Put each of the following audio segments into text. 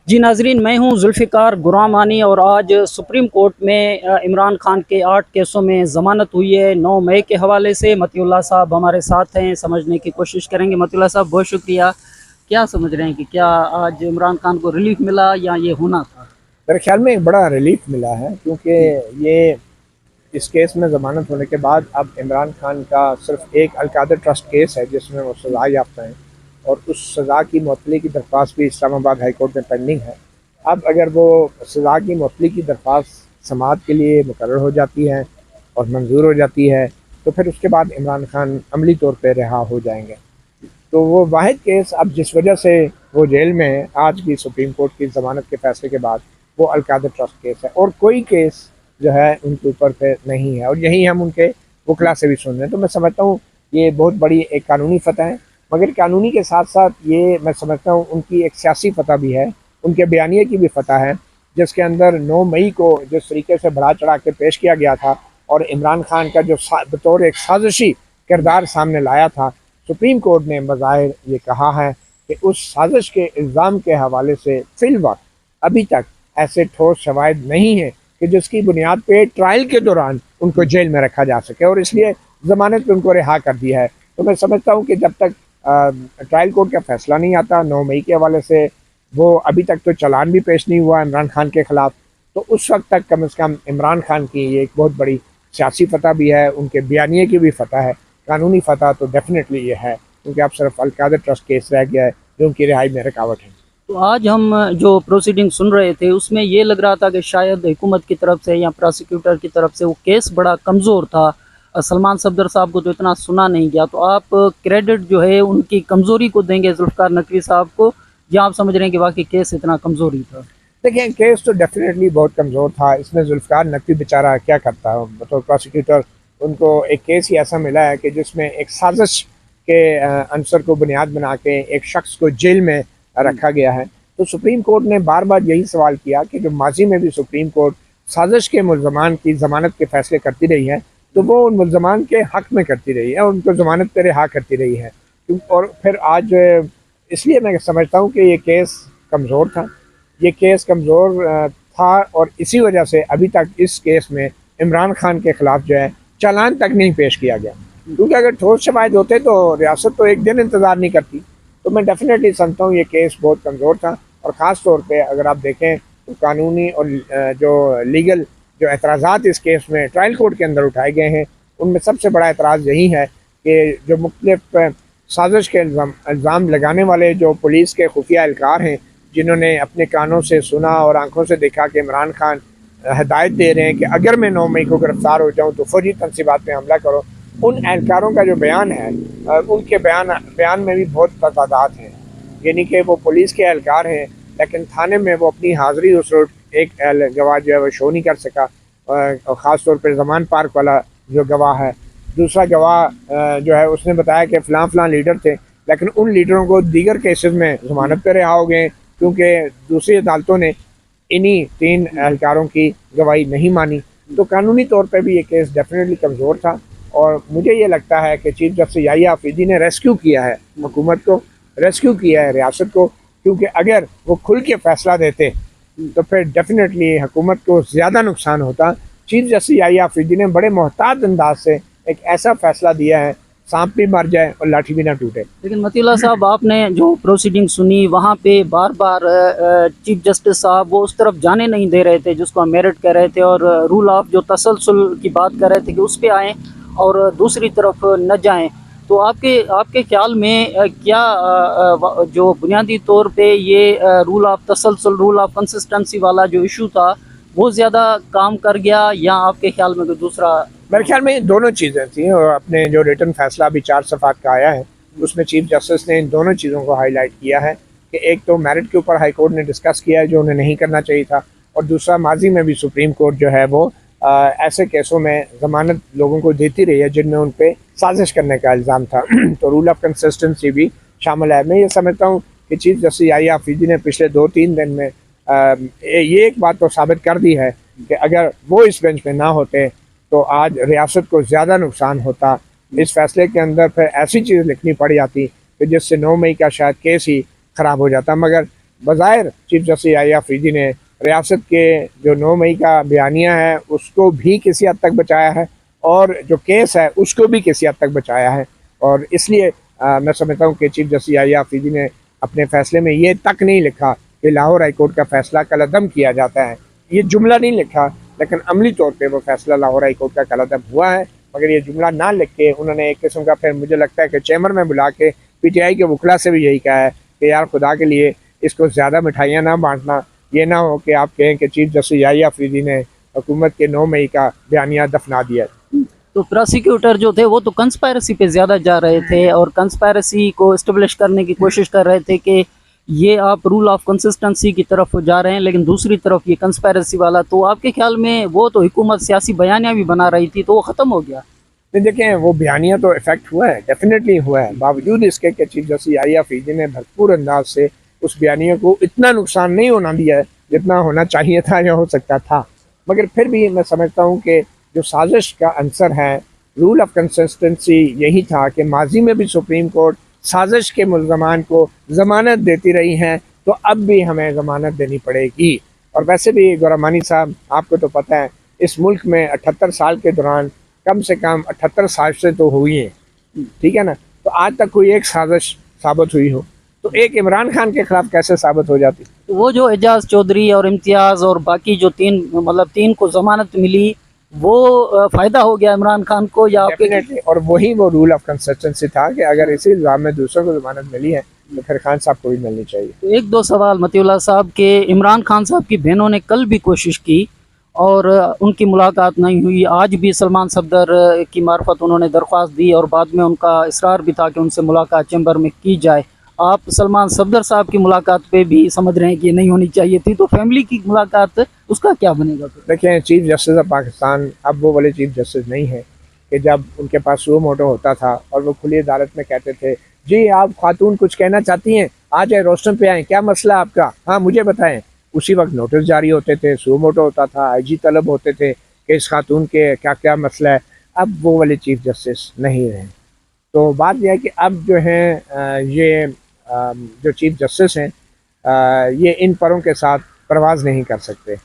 जी नाजरीन, मैं हूं जुल्फ़िकार गुरामानी और आज सुप्रीम कोर्ट में इमरान खान के 8 केसों में ज़मानत हुई है 9 मई के हवाले से। मतीउल्लाह साहब हमारे साथ हैं, समझने की कोशिश करेंगे। मतीउल्लाह साहब, बहुत शुक्रिया। क्या समझ रहे हैं कि क्या आज इमरान खान को रिलीफ मिला या ये होना था? मेरे ख्याल में एक बड़ा रिलीफ मिला है, क्योंकि जी। ये इस केस में ज़मानत होने के बाद अब इमरान खान का सिर्फ एक अलकादर ट्रस्ट केस है जिसमें वो सज़ा याफ्ता हैं, और उस सज़ा की मुअत्तली की दरख्वास्त भी इस्लामाबाद हाई कोर्ट में पेंडिंग है। अब अगर वो सज़ा की मुअत्तली की दरख्वास्त समाअत के लिए मुकर्रर हो जाती है और मंजूर हो जाती है, तो फिर उसके बाद इमरान खान अमली तौर पर रिहा हो जाएंगे। तो वो वाहिद केस अब जिस वजह से वो जेल में है आज की सुप्रीम कोर्ट की ज़मानत के फैसले के बाद, वो अलकादर ट्रस्ट केस है, और कोई केस जो है उनके ऊपर पे नहीं है। और यही हम उनके वकला से भी सुन रहे हैं। तो मैं समझता हूँ ये बहुत बड़ी एक कानूनी फतह है, मगर कानूनी के साथ साथ ये मैं समझता हूँ उनकी एक सियासी फतह भी है, उनके बयानिए की भी फतह है, जिसके अंदर 9 मई को जिस तरीके से बढ़ा चढ़ा के पेश किया गया था और इमरान खान का जो बतौर एक साजिशी किरदार सामने लाया था, सुप्रीम कोर्ट ने बज़ाहिर ये कहा है कि उस साजिश के इल्ज़ाम के हवाले से फ़िलवक्त अभी तक ऐसे ठोस शवाहिद नहीं है कि जिसकी बुनियाद पे ट्रायल के दौरान उनको जेल में रखा जा सके, और इसलिए ज़मानत पे उनको रिहा कर दिया है। तो मैं समझता हूँ कि जब तक ट्रायल कोर्ट का फैसला नहीं आता 9 मई के हवाले से, वो अभी तक तो चालान भी पेश नहीं हुआ इमरान खान के ख़िलाफ़, तो उस वक्त तक कम से कम इमरान खान की ये एक बहुत बड़ी सियासी फतह भी है, उनके बयानिए की भी फतह है। कानूनी फतह तो डेफिनेटली ये है, क्योंकि अब सिर्फ अलकादर ट्रस्ट केस रह गया है जो उनकी रिहाई में रुकावट है। तो आज हम जो प्रोसीडिंग सुन रहे थे उसमें ये लग रहा था कि शायद हुकूमत की तरफ से या प्रोसिक्यूटर की तरफ से वो केस बड़ा कमज़ोर था। सलमान सफदर साहब को तो इतना सुना नहीं गया। तो आप क्रेडिट जो है उनकी कमज़ोरी को देंगे जुल्फ़िकार नकवी साहब को, या आप समझ रहे हैं कि वाकई केस इतना कमज़ोर ही था? देखिए, केस तो डेफिनेटली बहुत कमज़ोर था। इसमें जुल्फ़िकार नकवी बेचारा क्या करता है बतौर प्रोसिक्यूटर, उनको एक केस ही ऐसा मिला है कि जिसमें एक साजिश के अंसर को बुनियाद बना के एक शख्स को जेल में रखा गया है। तो सुप्रीम कोर्ट ने बार बार यही सवाल किया कि जो माजी में भी सुप्रीम कोर्ट साजिश के मुल्ज़मान की ज़मानत के फैसले करती रही है, तो वो उन मुल्ज़मान के हक़ में करती रही है और उनको ज़मानत पे रिहा करती रही है। और फिर आज इसलिए मैं समझता हूँ कि ये केस कमज़ोर था। ये केस कमज़ोर था, और इसी वजह से अभी तक इस केस में इमरान खान के ख़िलाफ़ जो है चालान तक नहीं पेश किया गया, क्योंकि अगर ठोस शवाहिद होते तो रियासत तो एक दिन इंतज़ार नहीं करती। तो मैं डेफिनेटली समझता हूँ ये केस बहुत कमज़ोर था, और ख़ास तौर पे अगर आप देखें तो कानूनी और जो लीगल जो एतराज़ात इस केस में ट्रायल कोर्ट के अंदर उठाए गए हैं, उनमें सबसे बड़ा एतराज़ यही है कि जो मुख्तलिफ साजिश के इल्ज़ाम लगाने वाले जो पुलिस के खुफिया एहलकार हैं, जिन्होंने अपने कानों से सुना और आंखों से देखा कि इमरान खान हदायत दे रहे हैं कि अगर मैं 9 मई को गिरफ्तार हो जाऊँ तो फौजी तनसीबात में हमला करो, उन एहलकारों का जो बयान है, उनके बयान में भी बहुत तजादात हैं। यानी कि वो पुलिस के एहलकार हैं, लेकिन थाने में वो अपनी हाज़िरी उस रोज़ एक गवाह जो है वो शो नहीं कर सका, और ख़ास तौर पर ज़मान पार्क वाला जो गवाह है, दूसरा गवाह जो है उसने बताया कि फ़लाँ लीडर थे, लेकिन उन लीडरों को दीगर केसेस में ज़मानत पर रिहा हो गए, क्योंकि दूसरी अदालतों ने इन्हीं 3 एहलकारों की गवाही नहीं मानी। तो कानूनी तौर पर भी ये केस डेफिनेटली कमज़ोर था, और मुझे ये लगता है कि चीफ जस्टिस याहिया आफरीदी ने रेस्क्यू किया है हुकूमत को, रेस्क्यू किया है रियासत को, क्योंकि अगर वो खुल के फैसला देते तो फिर डेफिनेटली हुकूमत को ज़्यादा नुकसान होता। चीफ जस्टिस याहिया आफरीदी ने बड़े मोहतात अंदाज से एक ऐसा फैसला दिया है, सांप भी मर जाए और लाठी भी ना टूटे। लेकिन मतीउल्लाह साहब, आपने जो प्रोसीडिंग सुनी वहाँ पे बार बार चीफ जस्टिस साहब वो उस तरफ जाने नहीं दे रहे थे जिसको हम मेरिट कह रहे थे, और रूल ऑफ जो तसलसल की बात कर रहे थे कि उस पर आएँ और दूसरी तरफ न जाएं। तो आपके ख्याल में क्या जो बुनियादी तौर पे ये रूल ऑफ तसलसल, रूल ऑफ कंसिस्टेंसी वाला जो इशू था वो ज़्यादा काम कर गया, या आपके ख्याल में कोई दूसरा? मेरे ख्याल में दोनों चीज़ें थी, और अपने जो रिटन फैसला अभी 4 सफ़ात का आया है उसमें चीफ जस्टिस ने इन दोनों चीज़ों को हाईलाइट किया है कि एक तो मेरिट के ऊपर हाई कोर्ट ने डिस्कस किया है जो उन्हें नहीं करना चाहिए था, और दूसरा माजी में भी सुप्रीम कोर्ट जो है वो ऐसे केसों में ज़मानत लोगों को देती रही है जिनमें उन पर साजिश करने का इल्ज़ाम था। तो रूल ऑफ कंसिस्टेंसी भी शामिल है। मैं ये समझता हूँ कि चीफ जस्टिस याहिया आफरीदी ने पिछले 2-3 दिन में ये एक बात तो साबित कर दी है कि अगर वो इस बेंच पे ना होते तो आज रियासत को ज़्यादा नुकसान होता। इस फैसले के अंदर फिर ऐसी चीज़ लिखनी पड़ जाती कि जिससे 9 मई का शायद केस ही ख़राब हो जाता। मगर बज़ाहिर चीफ जस्टिस याहिया अफरीदी ने रियासत के जो 9 मई का बयानिया है उसको भी किसी हद तक बचाया है, और जो केस है उसको भी किसी हद तक बचाया है। और इसलिए मैं समझता हूँ कि चीफ जस्टिस याहिया अफरीदी ने अपने फैसले में ये तक नहीं लिखा कि लाहौर हाई कोर्ट का फैसला कलअदम किया जाता है, ये जुमला नहीं लिखा, लेकिन अमली तौर पे वो फैसला लाहौर हाई कोर्ट का कलअदम हुआ है। मगर ये जुमला ना लिख के उन्होंने एक किस्म का, फिर मुझे लगता है कि चैम्बर में बुला के पीटीआई के वकला से भी यही कहा है कि यार खुदा के लिए इसको ज़्यादा मिठाइयाँ ना बांटना, ये ना हो कि आप कहें कि चीफ जस्टिस याहिया अफरीदी ने हुकूमत के 9 मई का बयानिया दफना दिया। तो प्रोसिक्यूटर जो थे वो तो कंस्पायरेसी पे ज़्यादा जा रहे थे और कंस्पायरेसी को इस्टेब्लिश करने की कोशिश कर रहे थे कि ये आप रूल ऑफ कंसिस्टेंसी की तरफ जा रहे हैं, लेकिन दूसरी तरफ ये कंस्पायरेसी वाला, तो आपके ख्याल में वो तो हुकूमत सियासी बयानिया भी बना रही थी, तो वो ख़त्म हो गया? नहीं, देखें, वो बयानिया तो इफेक्ट हुआ है, डेफिनेटली हुआ है, बावजूद इसके कि चीफ जस्टिस याहिया अफरीदी ने भरपूर अंदाज से उस बयानिया को इतना नुकसान नहीं होना दिया है जितना होना चाहिए था या हो सकता था। मगर फिर भी मैं समझता हूँ कि जो साजिश का आंसर है, रूल ऑफ कंसिस्टेंसी यही था कि माजी में भी सुप्रीम कोर्ट साजिश के मुल्ज़मान को ज़मानत देती रही हैं, तो अब भी हमें ज़मानत देनी पड़ेगी। और वैसे भी गौरमानी साहब, आपको तो पता है इस मुल्क में 78 साल के दौरान कम से कम 78 साजिशें तो हुई हैं, ठीक है ना, तो आज तक कोई एक साजिश साबित हुई हो तो एक इमरान खान के खिलाफ कैसे साबित हो जाती? तो वो जो एजाज चौधरी और इम्तियाज़ और बाकी जो तीन को ज़मानत मिली, वो फ़ायदा हो गया इमरान खान को या डेफिनेटली, और वही वो रूल ऑफ कंसिस्टेंसी था कि अगर इसी इल्ज़ाम में दूसरों को ज़मानत मिली है तो फिर खान साहब को भी मिलनी चाहिए। तो एक दो सवाल मतीउल्लाह साहब के, इमरान खान साहब की बहनों ने कल भी कोशिश की और उनकी मुलाकात नहीं हुई। आज भी सलमान सफदर की मार्फत उन्होंने दरख्वास्त दी और बाद में उनका इसरार भी था कि उनसे मुलाकात चैम्बर में की जाए। आप सलमान सफदर साहब की मुलाकात पे भी समझ रहे हैं कि नहीं होनी चाहिए थी, तो फैमिली की मुलाकात उसका क्या बनेगा? देखें, चीफ जस्टिस ऑफ पाकिस्तान अब वो वाले चीफ जस्टिस नहीं है कि जब उनके पास सुओ मोटो होता था और वो खुली अदालत में कहते थे, जी आप खातून कुछ कहना चाहती हैं, आ जाए रोस्टम पे आए, क्या मसला आपका, हाँ मुझे बताएं। उसी वक्त नोटिस जारी होते थे, सुओ मोटो होता था, आईजी तलब होते थे कि इस खातून के क्या क्या मसला है। अब वो वाले चीफ जस्टिस नहीं रहे। तो बात यह है कि अब जो है ये जो चीफ जस्टिस हैं ये इन परों के साथ परवाज़ नहीं कर सकते।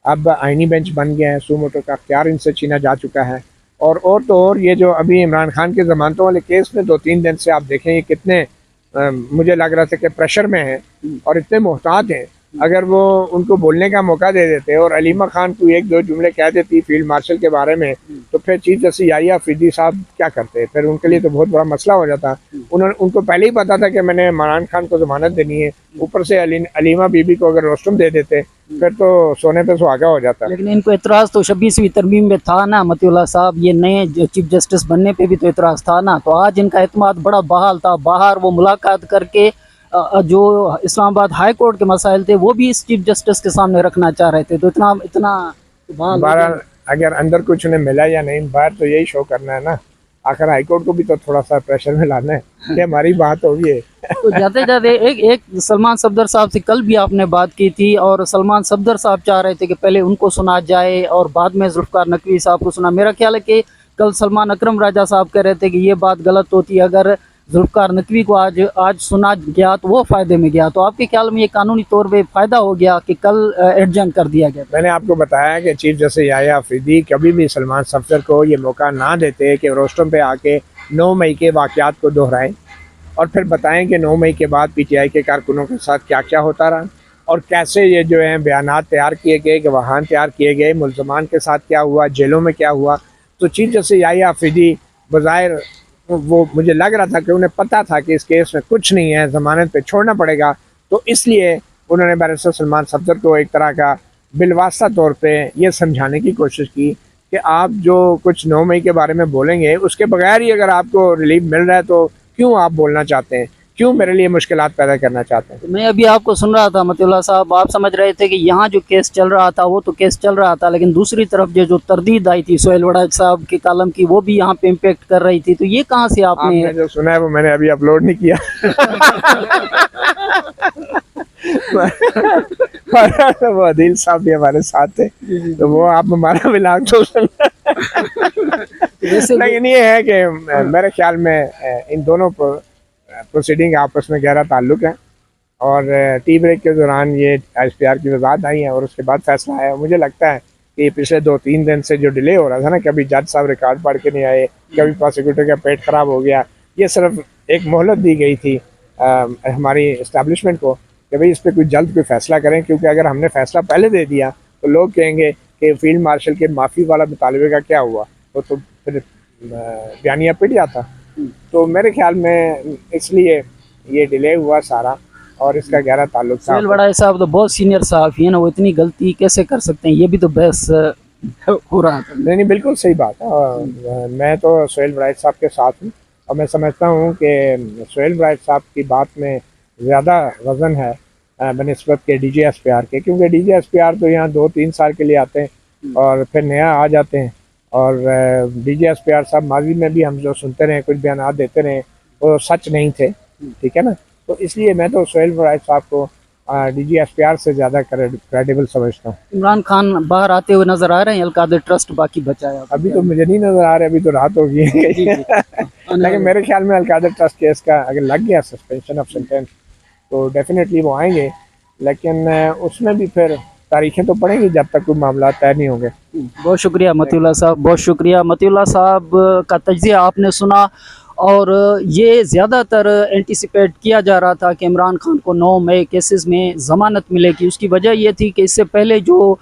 अब आइनी बेंच बन गया है, सुओ मोटो का अख्तियार इनसे छीना जा चुका है। और तो और ये जो अभी इमरान खान के ज़मानतों वाले केस में 2-3 दिन से आप देखें ये कितने मुझे लग रहा था कि प्रेशर में हैं और इतने मोहतात हैं। अगर वो उनको बोलने का मौका दे देते और अलीमा खान को एक दो जुमले कह देती फील्ड मार्शल के बारे में, तो फिर चीफ जस्टिस याहिया अफरीदी साहब क्या करते? फिर उनके लिए तो बहुत बड़ा मसला हो जाता। उनको पहले ही पता था कि मैंने इमरान खान को ज़मानत देनी है, ऊपर से अलीमा बीबी को अगर रोस्टम दे देते फिर तो सोने पे सुहागा हो जाता। लेकिन इनको एतराज़ तो 26वीं तरमीम में था ना मतीउल्लाह साहब, ये नए जो चीफ जस्टिस बनने पे भी तो एतराज़ था ना, तो आज इनका एतमाद बड़ा बहाल था। बाहर वो मुलाकात करके जो इस्लामाबाद हाई कोर्ट के मसाइल थे वो भी इस चीफ जस्टिस के सामने रखना चाह रहे थे, तो इतना बाहर अगर अंदर कुछ उन्हें मिला या नहीं, बाहर तो यही शो करना है ना। आखिर हाई कोर्ट को भी तो थोड़ा सा प्रेशर में लाना है कि हमारी बात होगी है। तो जाते जाते एक सलमान सफदर साहब से कल भी आपने बात की थी और सलमान सफदर साहब चाह रहे थे कि पहले उनको सुना जाए और बाद में जुल्फ़िकार नकवी साहब को सुना। मेरा ख्याल है कि कल सलमान अकरम राजा साहब कह रहे थे कि ये बात गलत होती, अगर जुल्फ़िकार नकवी को आज सुना गया तो वो फ़ायदे में गया। तो आपके ख्याल में ये कानूनी तौर पे फ़ायदा हो गया कि कल एडजन कर दिया गया? मैंने आपको बताया कि चीफ जस्टिस याहिया अफरीदी कभी भी सलमान सफदर को ये मौका ना देते कि रोस्टम पे आके 9 मई के वाक़यात को दोहराएं और फिर बताएं कि 9 मई के बाद पीटीआई के कारकुनों के साथ क्या क्या होता रहा और कैसे ये जो है बयानात तैयार किए गए, गवाहान तैयार किए गए, मुल्ज़मान के साथ क्या हुआ, जेलों में क्या हुआ। तो चीफ जस्टिस याहिया अफरीदी बज़ाहिर वो मुझे लग रहा था कि उन्हें पता था कि इस केस में कुछ नहीं है, ज़मानत पे छोड़ना पड़ेगा, तो इसलिए उन्होंने बैरिस्टर सलमान सफदर को एक तरह का बिलवास्ता तौर पे ये समझाने की कोशिश की कि आप जो कुछ 9 मई के बारे में बोलेंगे उसके बगैर ही अगर आपको रिलीफ मिल रहा है तो क्यों आप बोलना चाहते हैं, क्यों मेरे लिए मुश्किलात पैदा करना चाहते हैं। तो मैं अभी आपको सुन रहा था मतीउल्लाह साहब, आप समझ रहे थे कि यहाँ जो केस चल रहा था वो तो केस चल रहा था, लेकिन दूसरी तरफ जो तरदीद आई थी सोहेल वड़ाइच साहब के कालम की वो भी यहाँ पे इम्पेक्ट कर रही थी। तो ये कहाँ से आपने जो सुना है वो मैंने अभी अपलोड नहीं किया। वो अदील साहब भी हमारे साथ थे, तो वो आप हमारा मिलान तो लेकिन ये है कि मेरे ख्याल में इन दोनों प्रोसीडिंग आपस में गहरा ताल्लुक है और टी ब्रेक के दौरान ये ISPR की वजाहत आई है और उसके बाद फैसला आया। मुझे लगता है कि पिछले 2-3 दिन से जो डिले हो रहा था ना, कभी जज साहब रिकॉर्ड पढ़ के नहीं आए, कभी प्रोसिक्यूटर का पेट खराब हो गया, ये सिर्फ एक मोहलत दी गई थी हमारी इस्टेब्लिशमेंट को कि भाई इस पर कोई जल्द कोई फैसला करें, क्योंकि अगर हमने फैसला पहले दे दिया तो लोग कहेंगे कि फील्ड मार्शल के माफ़ी वाला मुतालबे का क्या हुआ, तो फिर बयानिया पिट जाता। तो मेरे ख्याल में इसलिए ये डिले हुआ सारा, और इसका गहरा ताल्लुक था। सुहेल बड़ाई साहब तो बहुत सीनियर सहाफ़ी हैं ना, वो इतनी गलती कैसे कर सकते हैं, ये भी तो बहस हो रहा था। नहीं, बिल्कुल सही बात है। और मैं तो सुहेल बड़ाई साहब के साथ हूँ, और मैं समझता हूँ कि सुहेल बड़ाई साहब की बात में ज़्यादा वज़न है बनिस्बत के DGSPR के, क्योंकि DGSPR तो यहाँ 2-3 साल के लिए आते हैं और फिर नया आ जाते हैं। और DGSPR साहब माजी में भी हम जो सुनते रहे, कुछ बयान देते रहे, वो सच नहीं थे, ठीक है ना। तो इसलिए मैं तो सुहेल बड़ाई साहब को DGSPR से ज़्यादा क्रेडिबल समझता हूँ। इमरान खान बाहर आते हुए नजर आ रहे हैं, अलकादर ट्रस्ट बाकी बचाया अभी तो मुझे नहीं नज़र आ रहा है, अभी तो रात हो गई है। लेकिन मेरे ख्याल में अलकादर ट्रस्ट केस का अगर लग गया सस्पेंशन ऑफ सेंटेंस तो डेफिनेटली वो आएंगे, लेकिन उसमें भी फिर तारीखें तो पड़ेंगी जब तक कोई मामला तय नहीं होंगे। बहुत शुक्रिया मतीउल्लाह साहब, बहुत शुक्रिया। मतीउल्लाह साहब का तज्ज़िया आपने सुना, और ये ज़्यादातर एंटिसिपेट किया जा रहा था कि इमरान खान को 9 मई केसेस में ज़मानत मिलेगी। उसकी वजह ये थी कि इससे पहले जो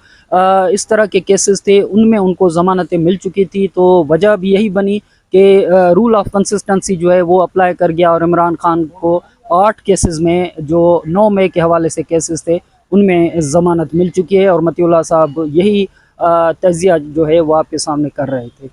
इस तरह के केसेस थे उनमें उनको ज़मानतें मिल चुकी थी, तो वजह भी यही बनी कि रूल ऑफ कंसिस्टेंसी जो है वो अप्लाई कर गया, और इमरान खान को 8 केसेस में जो 9 मई के हवाले से केसेस थे उनमें ज़मानत मिल चुकी है। और मतीउल्लाह साहब यही तज्ज़िया जो है वो आपके सामने कर रहे थे।